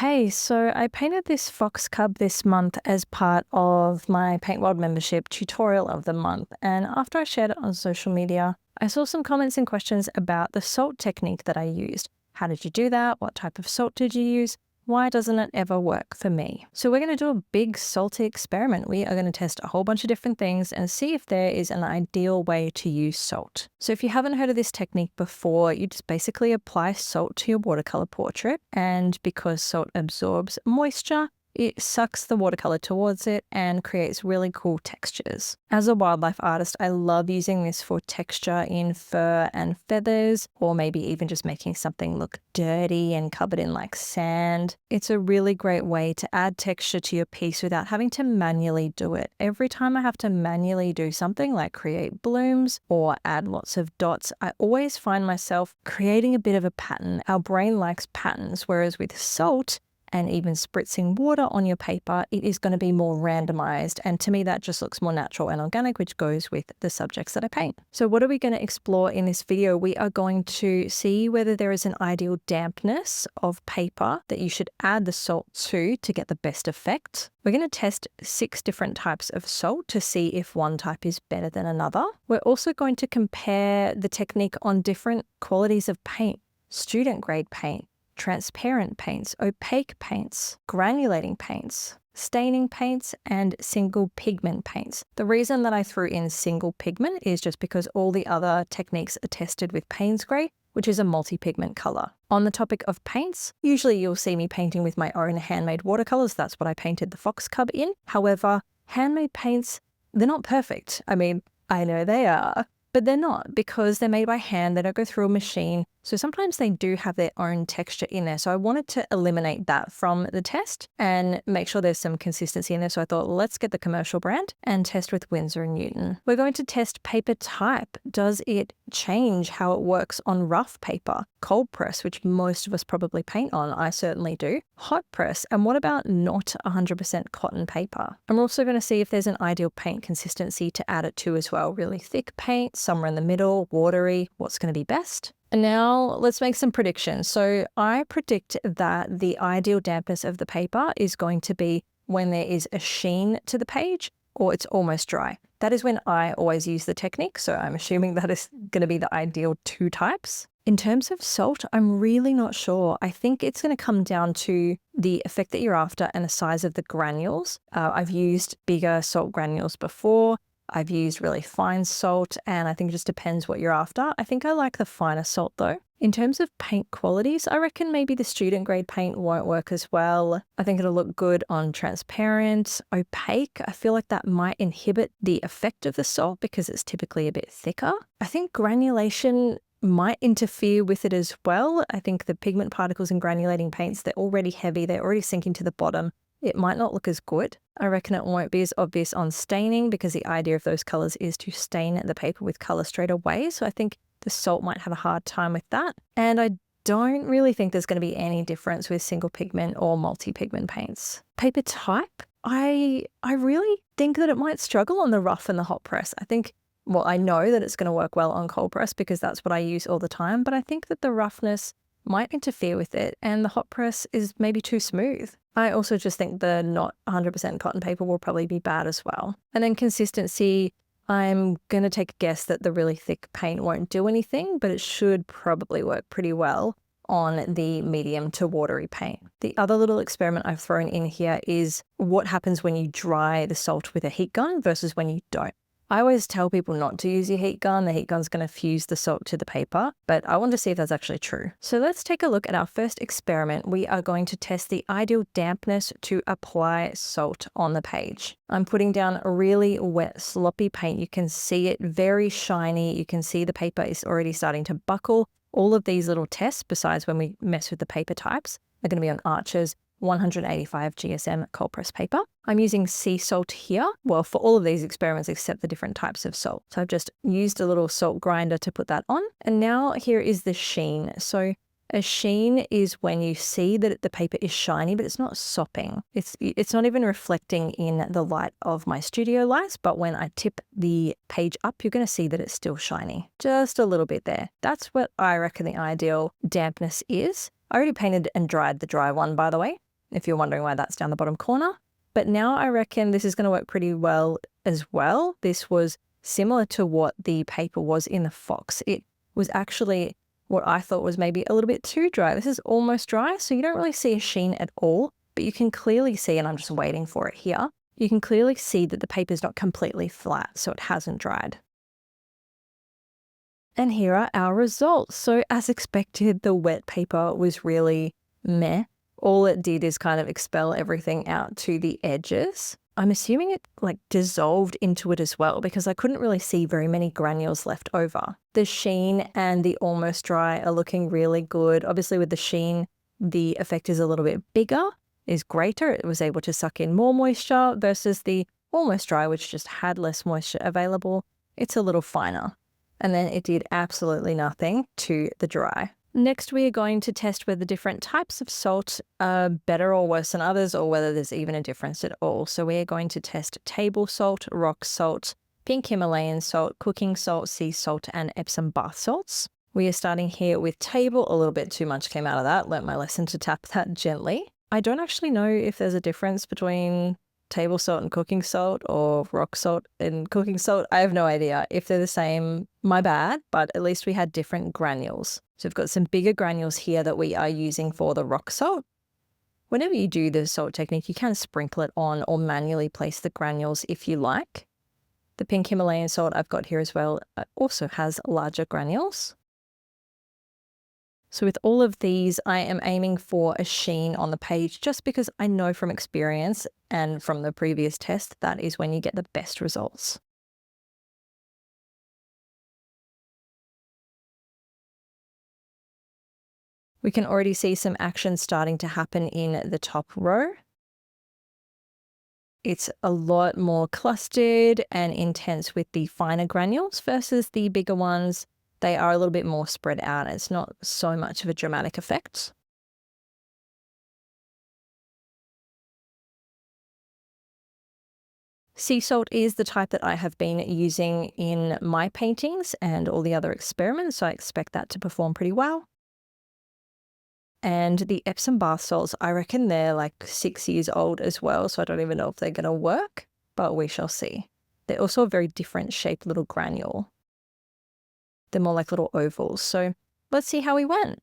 Hey, so I painted this fox cub this month as part of my Paint World membership tutorial of the month, and after I shared it on social media, I saw some comments and questions about the salt technique that I used. How did you do that? What type of salt did you use? Why doesn't it ever work for me? So we're going to do a big salty experiment. We are going to test a whole bunch of different things and see if there is an ideal way to use salt. So if you haven't heard of this technique before, you just basically apply salt to your watercolor portrait, and because salt absorbs moisture, it sucks the watercolor towards it and creates really cool textures. As a wildlife artist, I love using this for texture in fur and feathers, or maybe even just making something look dirty and covered in like sand. It's a really great way to add texture to your piece without having to manually do it. Every time I have to manually do something like create blooms or add lots of dots, I always find myself creating a bit of a pattern. Our brain likes patterns, whereas with salt, and even spritzing water on your paper, it is going to be more randomized. And to me, that just looks more natural and organic, which goes with the subjects that I paint. So what are we going to explore in this video? We are going to see whether there is an ideal dampness of paper that you should add the salt to get the best effect. We're going to test 6 different types of salt to see if one type is better than another. We're also going to compare the technique on different qualities of paint: student grade paint, transparent paints, opaque paints, granulating paints, staining paints, and single pigment paints. The reason that I threw in single pigment is just because all the other techniques are tested with Payne's Grey, which is a multi-pigment color. On the topic of paints, usually you'll see me painting with my own handmade watercolors. That's what I painted the fox cub in. However, handmade paints, they're not perfect. I mean, I know they are, but they're not, because they're made by hand. They don't go through a machine. So sometimes they do have their own texture in there. So I wanted to eliminate that from the test and make sure there's some consistency in there. So I thought, let's get the commercial brand and test with Winsor & Newton. We're going to test paper type. Does it change how it works on rough paper? Cold press, which most of us probably paint on. I certainly do. Hot press. And what about not 100% cotton paper? I'm also going to see if there's an ideal paint consistency to add it to as well. Really thick paint, somewhere in the middle, watery. What's going to be best? And now let's make some predictions. So I predict that the ideal dampness of the paper is going to be when there is a sheen to the page or it's almost dry. That is when I always use the technique. So I'm assuming that is going to be the ideal 2 types. In terms of salt, I'm really not sure. I think it's going to come down to the effect that you're after and the size of the granules. I've used bigger salt granules before. I've used really fine salt, and I think it just depends what you're after. I think I like the finer salt though. In terms of paint qualities, I reckon maybe the student grade paint won't work as well. I think it'll look good on transparent. Opaque, I feel like that might inhibit the effect of the salt because it's typically a bit thicker. I think granulation might interfere with it as well. I think the pigment particles in granulating paints, they're already heavy, they're already sinking to the bottom. It might not look as good. I reckon it won't be as obvious on staining because the idea of those colors is to stain the paper with color straight away. So I think the salt might have a hard time with that. And I don't really think there's going to be any difference with single pigment or multi-pigment paints. Paper type, I really think that it might struggle on the rough and the hot press. I know that it's going to work well on cold press because that's what I use all the time, but I think that the roughness might interfere with it and the hot press is maybe too smooth. I also just think the not 100% cotton paper will probably be bad as well. And then consistency, I'm going to take a guess that the really thick paint won't do anything, but it should probably work pretty well on the medium to watery paint. The other little experiment I've thrown in here is what happens when you dry the salt with a heat gun versus when you don't. I always tell people not to use your heat gun. The heat gun's going to fuse the salt to the paper, but I want to see if that's actually true. So let's take a look at our first experiment. We are going to test the ideal dampness to apply salt on the page. I'm putting down a really wet, sloppy paint. You can see it very shiny. You can see the paper is already starting to buckle. All of these little tests, besides when we mess with the paper types, are going to be on Archer's 185 GSM cold press paper. I'm using sea salt here, well, for all of these experiments except the different types of salt. So I've just used a little salt grinder to put that on. And now here is the sheen. So a sheen is when you see that the paper is shiny, but it's not sopping. It's not even reflecting in the light of my studio lights, but when I tip the page up, you're going to see that it's still shiny. Just a little bit there. That's what I reckon the ideal dampness is. I already painted and dried the dry one, by the way. if you're wondering why that's down the bottom corner. But now I reckon this is going to work pretty well as well. This was similar to what the paper was in the Fox. It was actually what I thought was maybe a little bit too dry. This is almost dry, so you don't really see a sheen at all, but you can clearly see, and I'm just waiting for it here, you can clearly see that the paper is not completely flat, so it hasn't dried. And here are our results. So as expected, the wet paper was really meh. All it did is kind of expel everything out to the edges. I'm assuming it like dissolved into it as well because I couldn't really see very many granules left over. The sheen and the almost dry are looking really good. Obviously with the sheen, the effect is a little bit bigger, is greater. It was able to suck in more moisture versus the almost dry, which just had less moisture available. It's a little finer. And then it did absolutely nothing to the dry. Next, we are going to test whether different types of salt are better or worse than others, or whether there's even a difference at all. So we are going to test table salt, rock salt, pink Himalayan salt, cooking salt, sea salt, and Epsom bath salts. We are starting here with table. A little bit too much came out of that. Learnt my lesson to tap that gently. I don't actually know if there's a difference between table salt and cooking salt, or rock salt and cooking salt. I have no idea. If they're the same, my bad, but at least we had different granules. So we've got some bigger granules here that we are using for the rock salt. Whenever you do the salt technique, you can sprinkle it on or manually place the granules if you like. The pink Himalayan salt I've got here as well also has larger granules. So with all of these, I am aiming for a sheen on the page just because I know from experience and from the previous test, that is when you get the best results. We can already see some action starting to happen in the top row. It's a lot more clustered and intense with the finer granules versus the bigger ones. They are a little bit more spread out. It's not so much of a dramatic effect. Sea salt is the type that I have been using in my paintings and all the other experiments, so I expect that to perform pretty well. And the Epsom bath salts, I reckon they're like 6 years old as well, so I don't even know if they're going to work, but we shall see. They're also a very different shaped little granule. They're more like little ovals, so let's see how we went.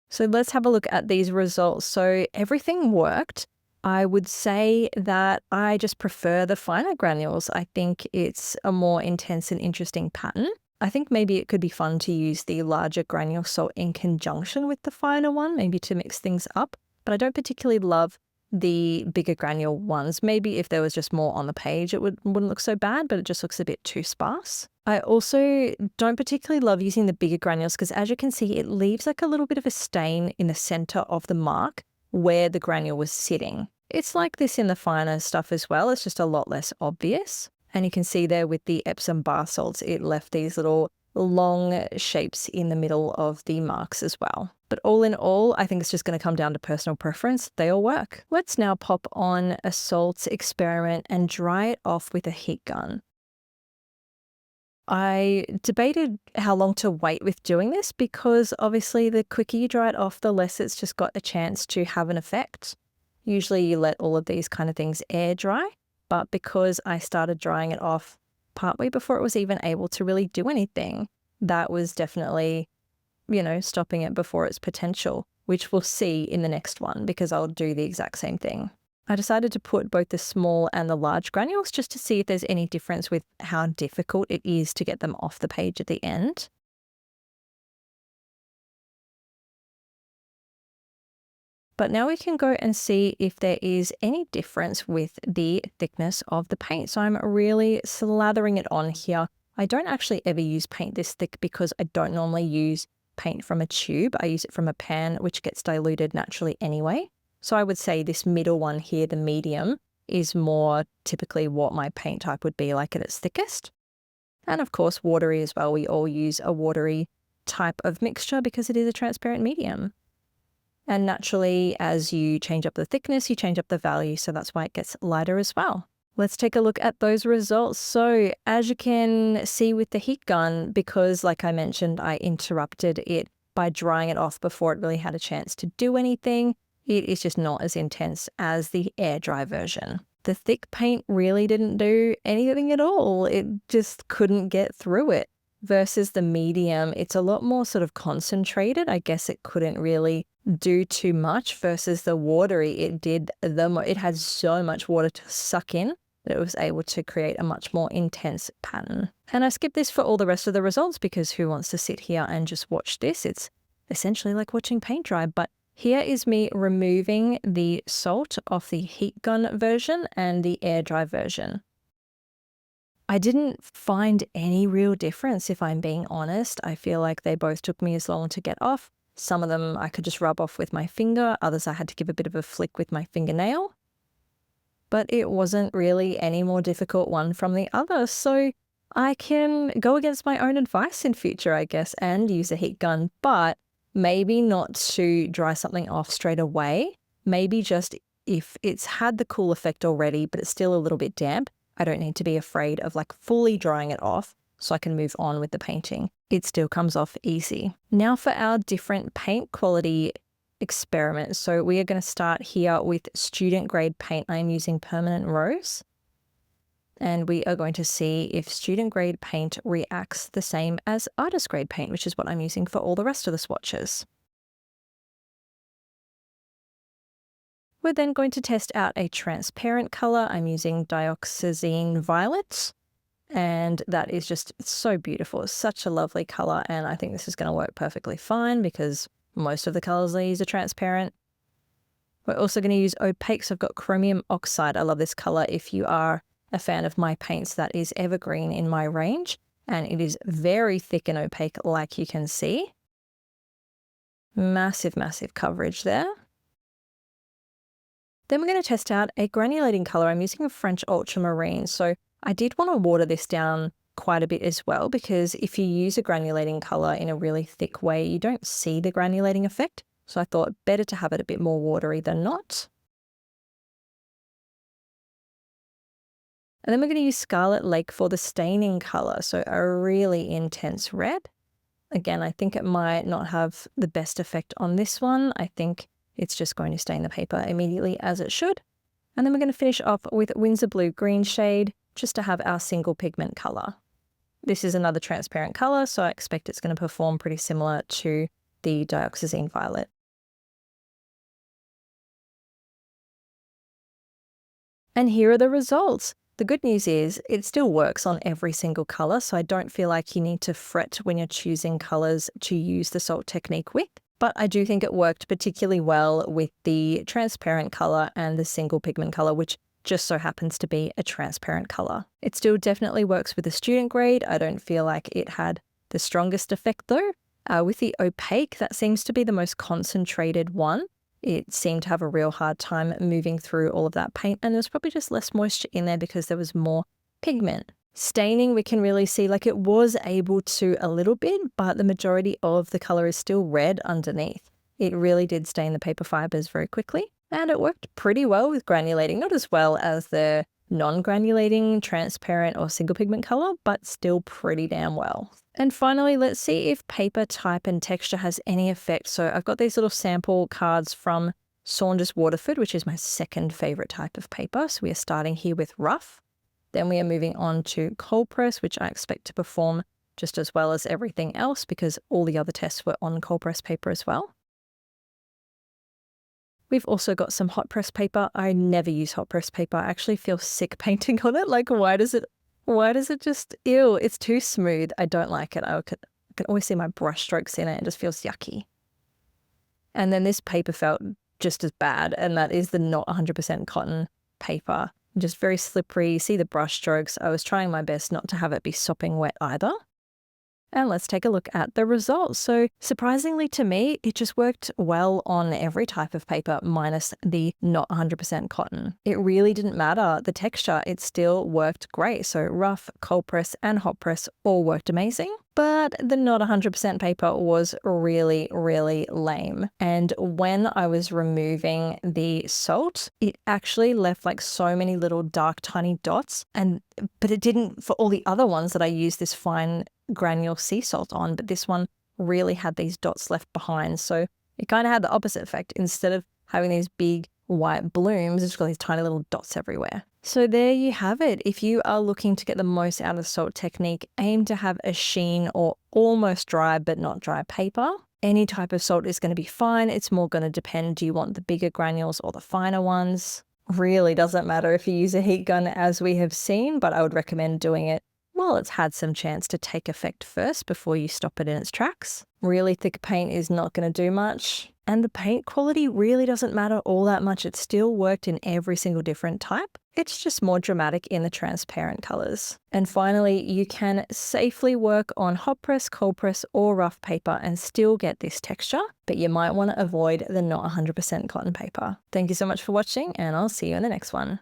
So let's have a look at these results. So everything worked. I would say that I just prefer the finer granules. I think it's a more intense and interesting pattern. I think maybe it could be fun to use the larger granule salt in conjunction with the finer one, maybe to mix things up. But I don't particularly love the bigger granule ones. Maybe if there was just more on the page, it wouldn't look so bad, but it just looks a bit too sparse. I also don't particularly love using the bigger granules because as you can see, it leaves like a little bit of a stain in the center of the mark where the granule was sitting. It's like this in the finer stuff as well. It's just a lot less obvious. And you can see there with the Epsom bath salts, it left these little long shapes in the middle of the marks as well. But all in all, I think it's just going to come down to personal preference. They all work. Let's now pop on a salt experiment and dry it off with a heat gun. I debated how long to wait with doing this because obviously the quicker you dry it off, the less it's just got a chance to have an effect. Usually you let all of these kind of things air dry, but because I started drying it off partway before it was even able to really do anything, that was definitely, stopping it before its potential, which we'll see in the next one because I'll do the exact same thing. I decided to put both the small and the large granules just to see if there's any difference with how difficult it is to get them off the page at the end. But now we can go and see if there is any difference with the thickness of the paint. So I'm really slathering it on here. I don't actually ever use paint this thick because I don't normally use paint from a tube. I use it from a pan, which gets diluted naturally anyway. So I would say this middle one here, the medium, is more typically what my paint type would be like at its thickest. And of course, watery as well. We all use a watery type of mixture because it is a transparent medium. And naturally, as you change up the thickness, you change up the value. So that's why it gets lighter as well. Let's take a look at those results. So as you can see with the heat gun, because like I mentioned, I interrupted it by drying it off before it really had a chance to do anything, it is just not as intense as the air dry version. The thick paint really didn't do anything at all. It just couldn't get through it. Versus the medium, it's a lot more sort of concentrated. I guess it couldn't really do too much. Versus the watery, it had so much water to suck in that it was able to create a much more intense pattern. And I skipped this for all the rest of the results because who wants to sit here and just watch this? It's essentially like watching paint dry. But here is me removing the salt off the heat gun version and the air dry version. I didn't find any real difference, if I'm being honest. I feel like they both took me as long to get off. Some of them I could just rub off with my finger, others I had to give a bit of a flick with my fingernail. But it wasn't really any more difficult one from the other, so I can go against my own advice in future, I guess, and use a heat gun, but maybe not to dry something off straight away. Maybe just if it's had the cool effect already, but it's still a little bit damp, I don't need to be afraid of like fully drying it off so I can move on with the painting. It still comes off easy. Now for our different paint quality experiment. So we are going to start here with student grade paint. I'm using permanent rose. And we are going to see if student grade paint reacts the same as artist grade paint, which is what I'm using for all the rest of the swatches. We're then going to test out a transparent color. I'm using dioxazine violet, and that is just so beautiful. It's such a lovely color, and I think this is going to work perfectly fine because most of the colors I use are transparent. We're also going to use opaque, so I've got chromium oxide. I love this color. If you are a fan of my paints, that is evergreen in my range, and it is very thick and opaque like you can see. Massive, massive coverage there. Then we're going to test out a granulating color. I'm using a French ultramarine, so I did want to water this down quite a bit as well, because if you use a granulating color in a really thick way, you don't see the granulating effect. So I thought better to have it a bit more watery than not. And then we're going to use Scarlet Lake for the staining color, so a really intense red. Again, I think it might not have the best effect on this one. I think it's just going to stain the paper immediately as it should. And then we're going to finish off with Winsor Blue Green shade just to have our single pigment color. This is another transparent color, so I expect it's going to perform pretty similar to the dioxazine violet. And here are the results. The good news is it still works on every single color, so I don't feel like you need to fret when you're choosing colors to use the salt technique with. But I do think it worked particularly well with the transparent color and the single pigment color, which just so happens to be a transparent color. It still definitely works with the student grade. I don't feel like it had the strongest effect though. With the opaque, that seems to be the most concentrated one. It seemed to have a real hard time moving through all of that paint, and there's probably just less moisture in there because there was more pigment. Staining, we can really see like it was able to a little bit, but the majority of the color is still red underneath. It really did stain the paper fibers very quickly, and it worked pretty well with granulating, not as well as the non-granulating, transparent or single pigment color, but still pretty damn well. And finally, let's see if paper type and texture has any effect. So I've got these little sample cards from Saunders Waterford, which is my second favorite type of paper. So we are starting here with rough. Then we are moving on to cold press, which I expect to perform just as well as everything else because all the other tests were on cold press paper as well. We've also got some hot press paper. I never use hot press paper. I actually feel sick painting on it. Like, why does it just, ew, it's too smooth. I don't like it. I can always see my brush strokes in it. It just feels yucky. And then this paper felt just as bad, and that is the not 100% cotton paper. Just very slippery. See the brush strokes. I was trying my best not to have it be sopping wet either. And let's take a look at the results. So surprisingly to me, it just worked well on every type of paper minus the not 100% cotton. It really didn't matter the texture, it still worked great. So rough, cold press and hot press all worked amazing. But the not 100% paper was really, really lame. And when I was removing the salt, it actually left like so many little dark tiny dots. But it didn't for all the other ones that I used this fine granule sea salt on, but this one really had these dots left behind. So it kind of had the opposite effect. Instead of having these big white blooms. It's got these tiny little dots everywhere. So there you have it. If you are looking to get the most out of the salt technique, aim to have a sheen or almost dry but not dry paper. Any type of salt is going to be fine. It's more going to depend, do you want the bigger granules or the finer ones? Really doesn't matter if you use a heat gun, as we have seen, but I would recommend doing it while it's had some chance to take effect first before you stop it in its tracks. Really thick paint is not going to do much. And the paint quality really doesn't matter all that much. It still worked in every single different type. It's just more dramatic in the transparent colors. And finally, you can safely work on hot press, cold press, or rough paper and still get this texture, but you might want to avoid the not 100% cotton paper. Thank you so much for watching, and I'll see you in the next one.